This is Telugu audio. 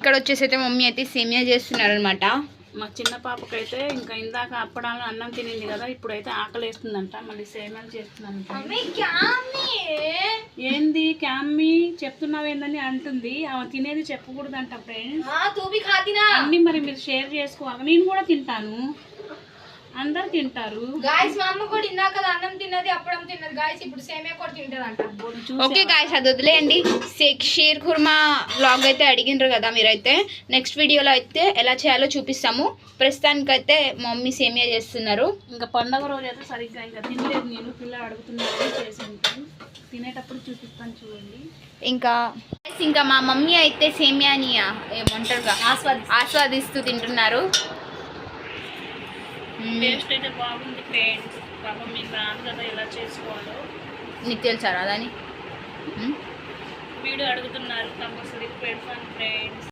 ఇక్కడ వచ్చేసి అయితే మమ్మీ అయితే సేమియా చేస్తున్నారు అనమాట. మా చిన్న పాపకైతే ఇంకా ఇందాక అప్పడాలు అన్నం తినింది కదా, ఇప్పుడైతే ఆకలి వేస్తుందంట, మళ్ళీ సేమియాలు చేస్తుందంట. ఏంది క్యామ్మీ చెప్తున్నావు ఏందని అంటుంది. ఆమె తినేది చెప్పకూడదంట ఫ్రెండ్స్. అన్ని మరి మీరు షేర్ చేసుకోవాలి. నేను కూడా తింటాను, అందరు తింటారు. గాయ్స్ మా అమ్మ కూడా ఇందాక అన్నం తిన్నది, అప్పడం తిన్నది గాయ్స్. ఇప్పుడు సేమియా కూడా తింటదంట. ఓకే గాయ్స్, అది వదిలేయండి. షీర్ కుర్మా వ్లాగ్ అయితే అడిగినారు కదా మీరైతే. నెక్స్ట్ వీడియోలో అయితే ఎలా చేయాలో చూపిస్తాము. ప్రస్తుతానికైతే మమ్మీ సేమియా చేస్తున్నారు. ఇంకా పండగ రోజు అయితే సరిగ్గా ఇంకా తినలేదు నేను, పిల్లలు అడుగుతున్నారు చేసి తినేటప్పుడు చూపిస్తాను చూడండి. ఇంకా మా మమ్మీ అయితే సేమియాని ఏమంటారుగా ఆస్వాదిస్తూ తింటున్నారు. టేస్ట్ అయితే బాగుంది ఫ్రెండ్స్. పాపం మీకు రాదు కదా ఎలా చేసుకోవాలో. నీకు తెలుసా రాదని వీడియో అడుగుతున్నారు, కంపల్సరీ పెడతాను ఫ్రెండ్స్.